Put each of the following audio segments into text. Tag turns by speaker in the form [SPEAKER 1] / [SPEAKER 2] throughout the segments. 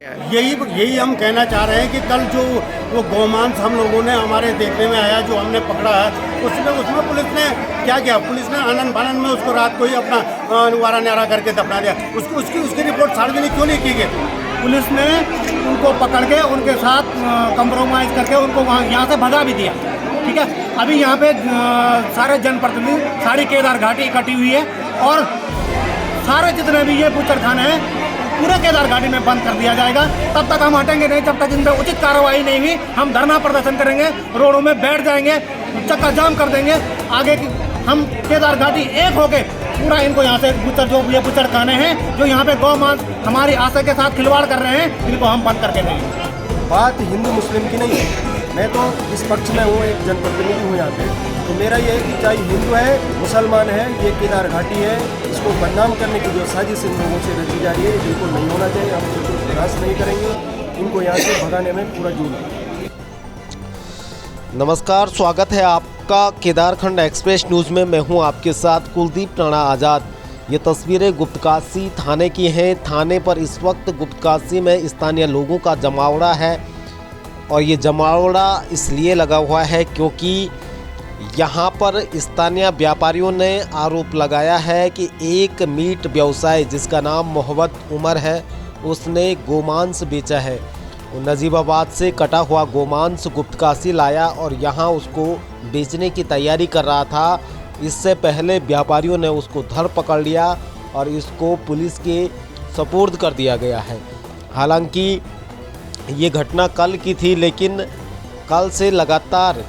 [SPEAKER 1] यही यही हम कहना चाह रहे हैं कि कल जो वो गौमांस हम लोगों ने हमारे देखने में आया, जो हमने पकड़ा है, उसमें पुलिस ने क्या किया? पुलिस ने आनंद फानन में उसको रात को ही अपना निवारा न्यारा करके दफना दिया। उसकी रिपोर्ट सार्वजनिक क्यों नहीं की गई? पुलिस ने उनको पकड़ के उनके साथ कंप्रोमाइज़ करके उनको यहाँ से भगा भी दिया। ठीक है, अभी यहाँ पे सारे जनप्रतिनिधि, सारी केदार घाटी इकट्ठी हुई है और सारे जितने भी ये बूचड़खाने हैं पूरे केदार घाटी में बंद कर दिया जाएगा। तब तक हम हटेंगे नहीं जब तक इन पर उचित कार्रवाई नहीं हुई। हम धरना प्रदर्शन करेंगे, रोडों में बैठ जाएंगे, चक्का जाम कर देंगे। आगे की हम केदार घाटी एक होके पूरा इनको यहाँ से ये बूचड़खाने हैं जो यहाँ पे गौ मांस हमारी आशा के साथ खिलवाड़ कर रहे हैं, इनको हम बंद करके देंगे।
[SPEAKER 2] बात हिंदू मुस्लिम की नहीं है, मैं तो इस पक्ष में हूँ, एक जनप्रतिनिधि हूँ यहाँ पे। तो मेरा ये है कि चाहे हिंदू है, मुसलमान है, ये केदार घाटी है, इसको बदनाम करने की जो साजिश इन लोगों से रची जा रही है, ये बिल्कुल नहीं होना चाहिए। हम बिल्कुल बर्दाश्त नहीं करेंगे, इनको यहाँ से भगाने में पूरा जोर है।
[SPEAKER 3] नमस्कार, स्वागत है आपका केदारखंड एक्सप्रेस न्यूज़ में। मैं हूं आपके साथ कुलदीप राणा आज़ाद। ये तस्वीरें गुप्तकाशी थाने की हैं। थाने पर इस वक्त गुप्तकाशी में स्थानीय लोगों का जमावड़ा है और ये जमावड़ा इसलिए लगा हुआ है क्योंकि यहाँ पर स्थानीय व्यापारियों ने आरोप लगाया है कि एक मीट व्यवसायी जिसका नाम मोहम्मद उमर है, उसने गोमांस बेचा है। नजीबाबाद से कटा हुआ गोमांस गुप्तकाशी लाया और यहाँ उसको बेचने की तैयारी कर रहा था। इससे पहले व्यापारियों ने उसको धर पकड़ लिया और इसको पुलिस के सुपुर्द कर दिया गया है। हालांकि ये घटना कल की थी, लेकिन कल से लगातार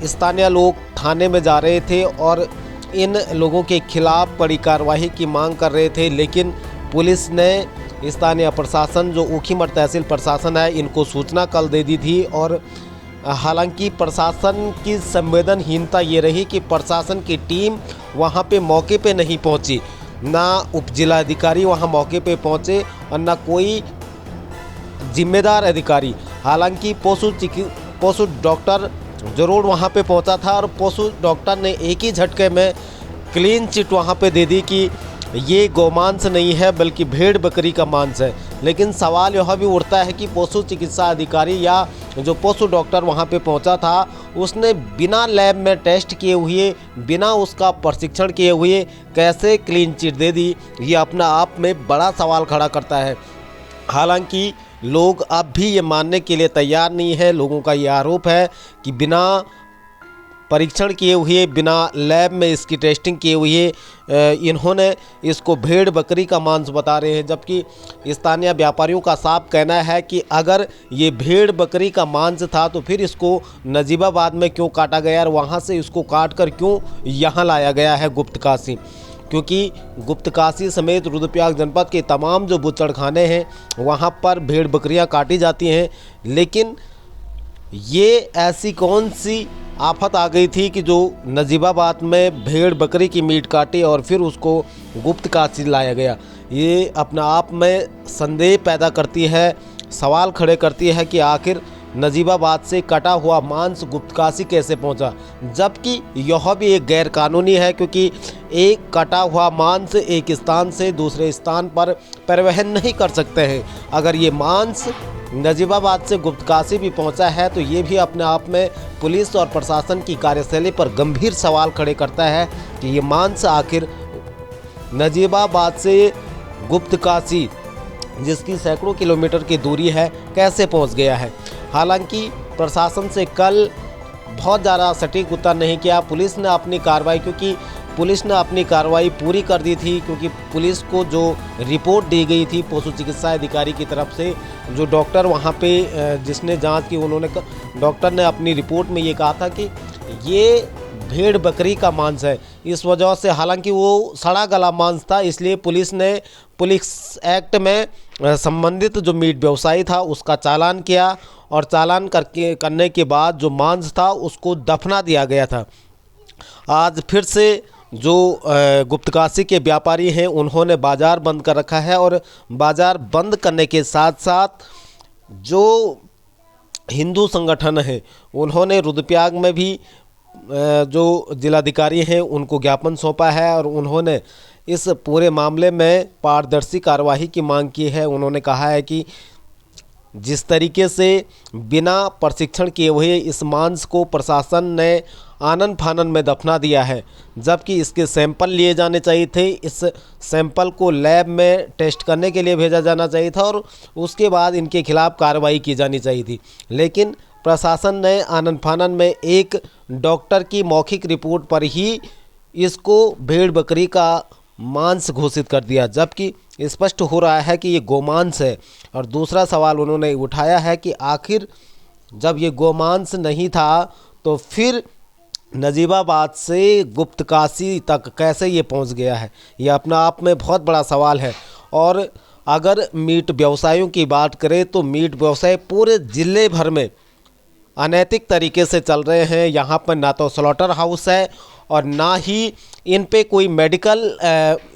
[SPEAKER 3] स्थानीय लोग थाने में जा रहे थे और इन लोगों के खिलाफ बड़ी कार्रवाई की मांग कर रहे थे, लेकिन पुलिस ने, स्थानीय प्रशासन जो ऊखीमठ तहसील प्रशासन है, इनको सूचना कल दे दी थी। और हालांकि प्रशासन की संवेदनहीनता ये रही कि प्रशासन की टीम वहाँ पे मौके पे नहीं पहुँची, ना उप जिलाधिकारी वहाँ मौके पे पहुँचे और ना कोई जिम्मेदार अधिकारी। हालांकि पशु डॉक्टर जरूर वहाँ पे पहुँचा था और पशु डॉक्टर ने एक ही झटके में क्लीन चिट वहाँ पे दे दी कि ये गोमांस नहीं है बल्कि भेड़ बकरी का मांस है। लेकिन सवाल यह भी उठता है कि पशु चिकित्सा अधिकारी या जो पशु डॉक्टर वहाँ पे पहुँचा था, उसने बिना लैब में टेस्ट किए हुए, बिना उसका प्रशिक्षण किए हुए कैसे क्लीन चिट दे दी, ये अपना आप में बड़ा सवाल खड़ा करता है। हालांकि लोग अब भी ये मानने के लिए तैयार नहीं है। लोगों का ये आरोप है कि बिना परीक्षण किए हुए, बिना लैब में इसकी टेस्टिंग किए हुए इन्होंने इसको भेड़ बकरी का मांस बता रहे हैं। जबकि स्थानीय व्यापारियों का साफ कहना है कि अगर ये भेड़ बकरी का मांस था तो फिर इसको नजीबाबाद में क्यों काटा गया और वहाँ से इसको काट कर क्यों यहाँ लाया गया है गुप्तकाशी। क्योंकि गुप्तकाशी समेत रुद्रप्रयाग जनपद के तमाम जो बूचड़खाने हैं वहाँ पर भेड़ बकरियाँ काटी जाती हैं, लेकिन ये ऐसी कौन सी आफत आ गई थी कि जो नजीबाबाद में भेड़ बकरी की मीट काटी और फिर उसको गुप्तकाशी लाया गया। ये अपना आप में संदेह पैदा करती है, सवाल खड़े करती है कि आखिर नजीबाबाद से कटा हुआ मांस गुप्तकाशी कैसे पहुंचा, जबकि यह भी एक गैर कानूनी है। क्योंकि एक कटा हुआ मांस एक स्थान से दूसरे स्थान पर परिवहन नहीं कर सकते हैं। अगर ये मांस नजीबाबाद से गुप्तकाशी भी पहुंचा है तो ये भी अपने आप में पुलिस और प्रशासन की कार्यशैली पर गंभीर सवाल खड़े करता है कि ये मांस आखिर नजीबाबाद से गुप्तकाशी, जिसकी सैकड़ों किलोमीटर की दूरी है, कैसे पहुंच गया है। हालांकि प्रशासन से कल बहुत ज़्यादा सटीक उत्तर नहीं किया। पुलिस ने अपनी कार्रवाई, क्योंकि पुलिस ने अपनी कार्रवाई पूरी कर दी थी, क्योंकि पुलिस को जो रिपोर्ट दी गई थी पशु चिकित्सा अधिकारी की तरफ से, जो डॉक्टर वहाँ पे जिसने जांच की, उन्होंने, डॉक्टर ने अपनी रिपोर्ट में ये कहा था कि ये भेड़ बकरी का मांस है। इस वजह से, हालांकि वो सड़ा गला मांस था, इसलिए पुलिस ने पुलिस एक्ट में संबंधित जो मीट व्यवसायी था उसका चालान किया और चालान करने के बाद जो मांस था उसको दफना दिया गया था। आज फिर से जो गुप्तकाशी के व्यापारी हैं उन्होंने बाज़ार बंद कर रखा है और बाज़ार बंद करने के साथ साथ जो हिंदू संगठन हैं उन्होंने रुद्रप्रयाग में भी जो जिलाधिकारी हैं उनको ज्ञापन सौंपा है और उन्होंने इस पूरे मामले में पारदर्शी कार्रवाई की मांग की है। उन्होंने कहा है कि जिस तरीके से बिना प्रशिक्षण किए हुए इस मांस को प्रशासन ने आनन फानन में दफना दिया है, जबकि इसके सैंपल लिए जाने चाहिए थे। इस सैंपल को लैब में टेस्ट करने के लिए भेजा जाना चाहिए था और उसके बाद इनके खिलाफ़ कार्रवाई की जानी चाहिए थी। लेकिन प्रशासन ने आनन फानन में एक डॉक्टर की मौखिक रिपोर्ट पर ही इसको भेड़ बकरी का मांस घोषित कर दिया, जबकि स्पष्ट हो रहा है कि ये गोमांस है। और दूसरा सवाल उन्होंने उठाया है कि आखिर जब ये गोमांस नहीं था तो फिर नजीबाबाद से गुप्तकाशी तक कैसे ये पहुंच गया है। ये अपना आप में बहुत बड़ा सवाल है। और अगर मीट व्यवसायों की बात करें तो मीट व्यवसाय पूरे ज़िले भर में अनैतिक तरीके से चल रहे हैं। यहाँ पर ना तो स्लॉटर हाउस है और ना ही इन पे कोई मेडिकल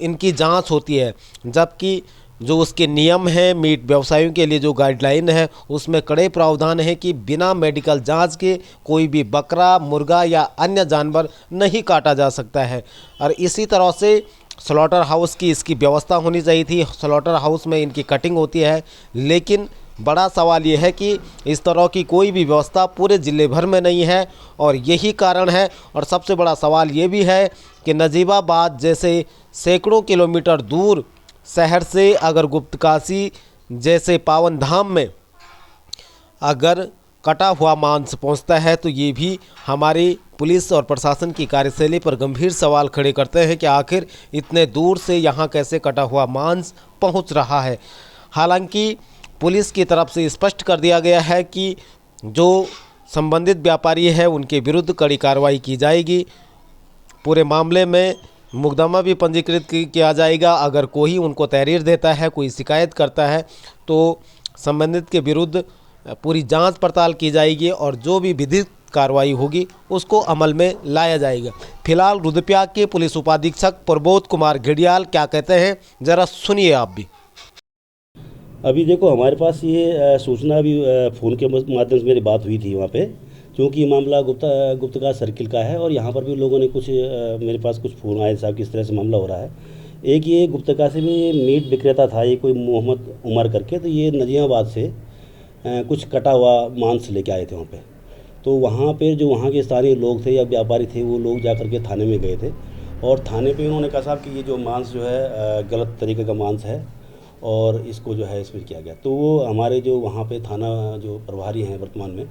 [SPEAKER 3] इनकी जांच होती है, जबकि जो उसके नियम हैं मीट व्यवसायों के लिए, जो गाइडलाइन है उसमें कड़े प्रावधान है कि बिना मेडिकल जांच के कोई भी बकरा, मुर्गा या अन्य जानवर नहीं काटा जा सकता है। और इसी तरह से स्लॉटर हाउस की इसकी व्यवस्था होनी चाहिए थी। स्लॉटर हाउस में इनकी कटिंग होती है, लेकिन बड़ा सवाल ये है कि इस तरह की कोई भी व्यवस्था पूरे ज़िले भर में नहीं है और यही कारण है। और सबसे बड़ा सवाल ये भी है कि नजीबाबाद जैसे सैकड़ों किलोमीटर दूर शहर से अगर गुप्तकाशी जैसे पावन धाम में अगर कटा हुआ मांस पहुंचता है तो ये भी हमारी पुलिस और प्रशासन की कार्यशैली पर गंभीर सवाल खड़े करते हैं कि आखिर इतने दूर से यहाँ कैसे कटा हुआ मांस पहुंच रहा है। हालांकि पुलिस की तरफ से स्पष्ट कर दिया गया है कि जो संबंधित व्यापारी है उनके विरुद्ध कड़ी कार्रवाई की जाएगी। पूरे मामले में मुकदमा भी पंजीकृत किया जाएगा। अगर कोई उनको तहरीर देता है, कोई शिकायत करता है तो संबंधित के विरुद्ध पूरी जांच पड़ताल की जाएगी और जो भी विधिक कार्रवाई होगी उसको अमल में लाया जाएगा। फिलहाल रुद्रप्रयाग के पुलिस उपाधीक्षक प्रबोध कुमार घिडियाल क्या कहते हैं, ज़रा सुनिए आप भी।
[SPEAKER 4] अभी देखो, हमारे पास ये सूचना अभी फ़ोन के माध्यम से मेरी बात हुई थी वहाँ पे, क्योंकि मामला गुप्तकाशी सर्किल का है और यहाँ पर भी लोगों ने कुछ मेरे पास कुछ फ़ोन आए साहब किस तरह से मामला हो रहा है। एक ये गुप्तकाशी में मीट विक्रेता था, ये कोई मोहम्मद उमर करके, तो ये नजीबाबाद से कुछ कटा हुआ मांस लेके आए थे वहाँ पे। तो वहाँ पे जो वहाँ के स्थानीय लोग थे या व्यापारी थे वो लोग जा कर के थाने में गए थे और थाने पे उन्होंने कहा साहब कि ये जो मांस जो है गलत तरीके का मांस है और इसको जो है इसमें किया गया। तो वो हमारे जो वहाँ पे थाना जो प्रभारी हैं वर्तमान में,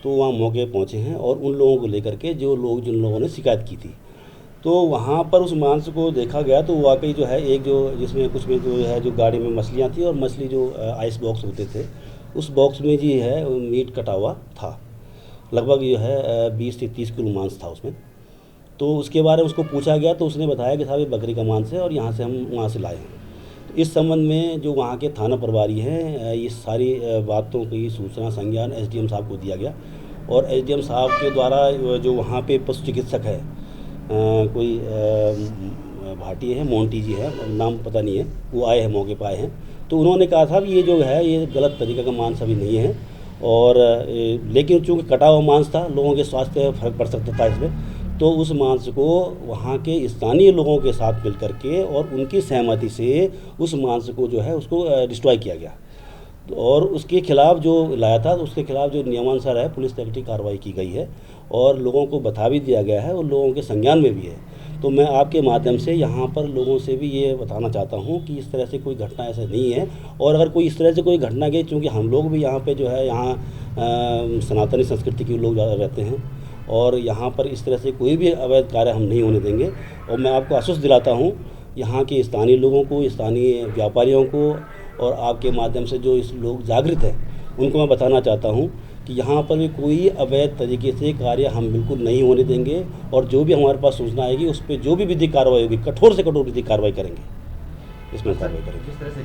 [SPEAKER 4] तो वहाँ मौके पहुँचे हैं और उन लोगों को लेकर के जिन लोगों ने शिकायत की थी, तो वहाँ पर उस मांस को देखा गया तो वाकई जो है एक जो जिसमें कुछ में जो है जो गाड़ी में मछलियाँ थी और मछली जो आइस बॉक्स होते थे उस बॉक्स में जी है मीट कटा हुआ था। लगभग जो है 20 से 30 किलो मांस था उसमें। तो उसके बारे में उसको पूछा गया तो उसने बताया कि साहब ये बकरी का मांस है और यहाँ से हम वहाँ से लाए हैं। तो इस संबंध में जो वहाँ के थाना प्रभारी हैं ये सारी बातों की सूचना संज्ञान एसडीएम साहब को दिया गया और एसडीएम साहब के द्वारा जो वहाँ पे पशु चिकित्सक है कोई भाटी है, मोंटी जी है, नाम पता नहीं है, वो आए हैं, मौके पर आए हैं। तो उन्होंने कहा था कि ये जो है ये गलत तरीके का मांस अभी नहीं है और लेकिन चूँकि कटा हुआ मांस था, लोगों के स्वास्थ्य में फर्क पड़ सकता था इसमें, तो उस मांस को वहाँ के स्थानीय लोगों के साथ मिल करके और उनकी सहमति से उस मांस को जो है उसको डिस्ट्रॉय किया गया और उसके खिलाफ़ जो लाया था तो उसके खिलाफ़ जो नियमानुसार है पुलिस तहरीरी कार्रवाई की गई है और लोगों को बता भी दिया गया है और लोगों के संज्ञान में भी है। तो मैं आपके माध्यम से यहाँ पर लोगों से भी ये बताना चाहता हूँ कि इस तरह से कोई घटना ऐसा नहीं है और अगर कोई इस तरह से कोई घटना गई, चूँकि हम लोग भी यहाँ पे जो है यहाँ सनातनी संस्कृति के लोग ज़्यादा रहते हैं और यहाँ पर इस तरह से कोई भी अवैध कार्य हम नहीं होने देंगे। और मैं आपको आश्वस्त दिलाता हूँ यहाँ के स्थानीय लोगों को, स्थानीय व्यापारियों को और आपके माध्यम से जो इस लोग जागृत हैं उनको मैं बताना चाहता हूँ कि यहाँ पर भी कोई अवैध तरीके से कार्य हम बिल्कुल नहीं होने देंगे और जो भी हमारे पास सूचना आएगी उस पर जो भी विधिक कार्रवाई होगी कठोर से कठोर विधिक कार्रवाई करेंगे, इसमें कार्रवाई करेंगे।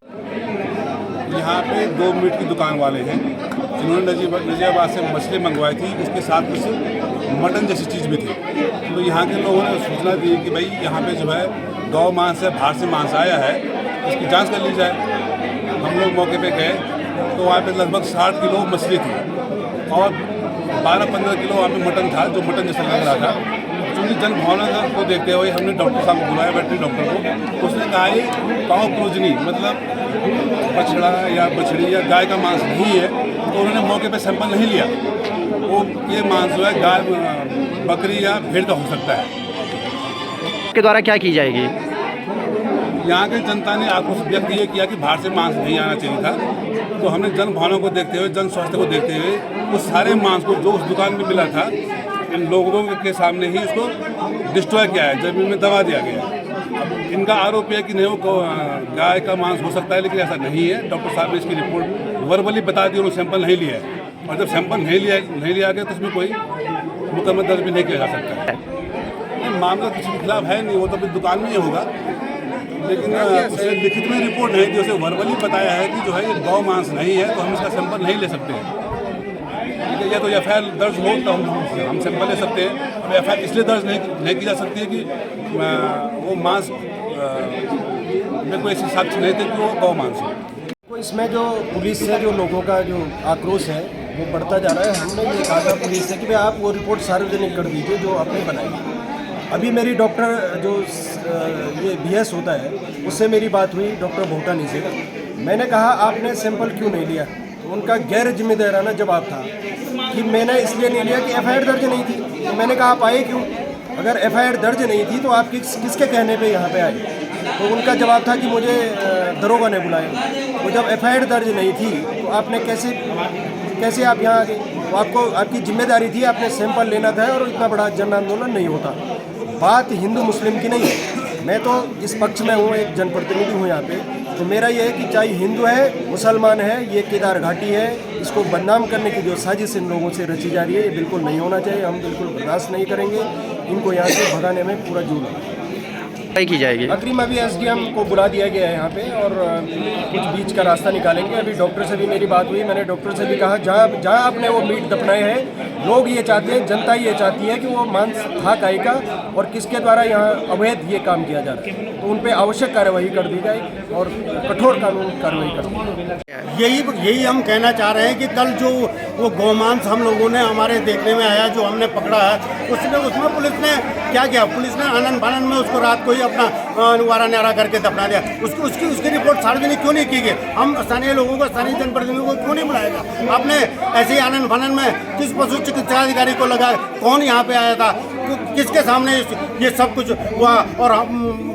[SPEAKER 5] यहाँ पे 2 मीट की दुकान वाले हैं जिन्होंने नजीबाबाद से मछली मंगवाई थी, उसके साथ कुछ मटन जैसी चीज़ भी थी। तो यहाँ के लोगों ने सूचना दी कि भाई यहाँ पे जो है गौ मांस है, बाहर से मांस आया है, इसकी जांच कर ली जाए। हम लोग मौके पे गए तो वहाँ पे लगभग 60 किलो मछली थी और 12-15 किलो वहाँ पे मटन था जो मटन जैसा लग रहा था। उनकी जन भावना को देखते हुए हमने डॉक्टर साहब को बुलाया, वेटरनरी डॉक्टर को। उसने कहा ये काऊ प्रोजनी मतलब बछड़ा या बछड़ी या गाय का मांस नहीं है, तो उन्होंने मौके पे सैंपल नहीं लिया। वो ये मांस जो है गाय, बकरी या भेड़ का हो सकता है।
[SPEAKER 6] के द्वारा क्या की जाएगी?
[SPEAKER 5] यहाँ की जनता ने आक्रोश व्यक्त ये किया कि बाहर से मांस नहीं आना चाहिए था, तो हमने जन भावना को देखते हुए, जन स्वास्थ्य को देखते हुए उस सारे मांस को जो उस दुकान में मिला था, इन लोगों के सामने ही उसको डिस्ट्रॉय किया है, जमीन में दबा दिया गया। इनका आरोप है कि नहीं वो गाय का मांस हो सकता है, लेकिन ऐसा नहीं है। डॉक्टर साहब ने इसकी रिपोर्ट वर्बली बता दी, उन्होंने सैंपल नहीं लिया है, और जब सैंपल नहीं लिया गया तो उसमें कोई मुकदमा दर्ज भी नहीं किया जा सकता है। मामला किसी के खिलाफ है नहीं, वो तो अपनी दुकान में ही होगा, लेकिन उसे लिखित में रिपोर्ट नहीं दी, उसे वर्बली बताया है कि जो है ये गौ मांस नहीं है, तो हम इसका सैंपल नहीं ले सकते हैं। ठीक है, या तो FIR दर्ज हो तो हम सैंपल ले सकते हैं। अब FIR इसलिए दर्ज नहीं की जा सकती है कि वो मांस में कोई ऐसे साक्ष्य नहीं थे कि वो गौ मांस है।
[SPEAKER 2] तो इसमें जो पुलिस से जो लोगों का जो आक्रोश है वो बढ़ता जा रहा है। हमने ये कहा था पुलिस से कि भाई आप वो रिपोर्ट सार्वजनिक कर दीजिए जो आपने बनाई। अभी मेरी डॉक्टर जो ये BS होता है उससे मेरी बात हुई डॉक्टर भोटानी से। मैंने कहा आपने सैंपल क्यों नहीं लिया? तो उनका गैर जिम्मेदाराना जवाब था कि मैंने इसलिए नहीं लिया कि FIR दर्ज नहीं थी। तो मैंने कहा आप आए क्यों? अगर FIR दर्ज नहीं थी तो आप किसके कहने पे यहाँ पे आए? तो उनका जवाब था कि मुझे दरोगा ने बुलाया। तो जब FIR दर्ज नहीं थी तो आपने कैसे आप यहाँ आ गए? तो आपको आपकी जिम्मेदारी थी, आपने सैंपल लेना था और इतना बड़ा जन आंदोलन नहीं होता। बात हिंदू मुस्लिम की नहीं है। मैं तो इस पक्ष में हूँ, एक जनप्रतिनिधि हूँ यहाँ पे। तो मेरा ये है कि चाहे हिंदू है, मुसलमान है, ये केदार घाटी है, इसको बदनाम करने की जो साजिश इन लोगों से रची जा रही है, ये बिल्कुल नहीं होना चाहिए। हम बिल्कुल बर्दाश्त नहीं करेंगे। इनको यहाँ से भगाने में पूरा जोर है।
[SPEAKER 6] की जाएगी।
[SPEAKER 2] अग्रिम अभी SDM को बुला दिया गया है यहाँ पे, और कुछ बीच का रास्ता निकालेंगे। अभी डॉक्टर से भी मेरी बात हुई। मैंने डॉक्टर से भी कहा जहाँ आपने वो मीट दफनाए हैं, लोग ये चाहते हैं, जनता ये चाहती है कि वो मांस था गाय का और किसके द्वारा यहाँ अवैध ये काम किया जा रहा है, तो उन पर आवश्यक कार्रवाई कर दी जाए और कठोर कानून कार्रवाई कर दी जाए।
[SPEAKER 1] यही हम कहना चाह रहे हैं कि कल जो वो गौमांस हम लोगों ने हमारे देखने में आया, जो हमने पकड़ा है, उसमें पुलिस ने क्या किया? पुलिस ने आनंद फानंद में उसको रात को ही अपना निवारा न्यारा करके दफना दिया। उसकी रिपोर्ट सार्वजनिक क्यों नहीं की गई? हम स्थानीय लोगों को, स्थानीय जनप्रतिनिधियों को क्यों नहीं बुलाएगा? आपने ऐसे ही आनंद फानंद में किस पशु चिकित्सा अधिकारी को लगा? कौन यहाँ पे आया था? किसके सामने ये सब कुछ हुआ? और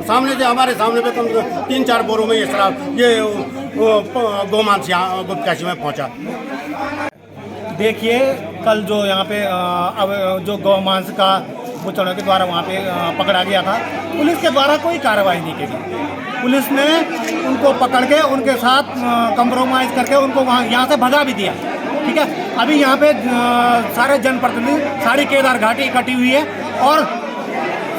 [SPEAKER 1] सामने से हमारे सामने पे कम से कम 3-4 बोरों में ये शराब, ये गौमांस यहाँ गुप्तकाशी में पहुँचा।
[SPEAKER 7] देखिए, कल जो यहाँ पे अब जो गौमांस का बुचड़ों के द्वारा वहाँ पे पकड़ा गया था, पुलिस के द्वारा कोई कार्रवाई नहीं की गई। पुलिस ने उनको पकड़ के उनके साथ कंप्रोमाइज़ करके उनको वहाँ यहाँ से भगा भी दिया। ठीक है, अभी यहाँ पे सारे जनप्रतिनिधि, सारी केदार घाटी इकट्ठी हुई है और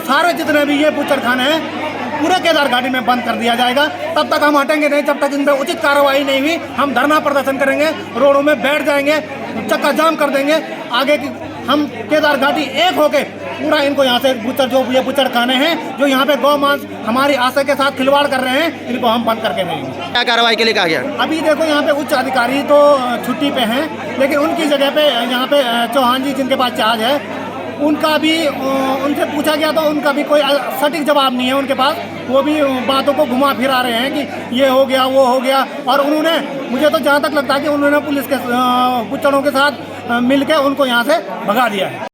[SPEAKER 7] सारे जितने भी ये बुचड़खाने हैं पूरे केदार घाटी में बंद कर दिया जाएगा। तब तक हम हटेंगे नहीं, जब तक इन पर उचित कार्रवाई नहीं हुई। हम धरना प्रदर्शन करेंगे, रोडों में बैठ जाएंगे, चक्का जाम कर देंगे। आगे की हम केदार घाटी एक होके पूरा इनको यहाँ से ये बुचड़खाने हैं जो यहाँ पे गौ मांस हमारी आशा के साथ खिलवाड़ कर रहे हैं, इनको हम बंद करके रहेंगे।
[SPEAKER 6] क्या कार्रवाई के लिए कहा गया?
[SPEAKER 7] अभी देखो यहाँ पे उच्च अधिकारी तो छुट्टी पे हैं, लेकिन उनकी जगह पे यहाँ पे चौहान जी जिनके पास चार्ज है, उनका भी उनसे पूछा गया तो उनका भी कोई सटीक जवाब नहीं है उनके पास। वो भी बातों को घुमा फिरा रहे हैं कि ये हो गया, वो हो गया। और उन्होंने, मुझे तो जहाँ तक लगता है कि उन्होंने पुलिस के बुचड़ों के साथ मिलकर उनको यहाँ से भगा दिया है।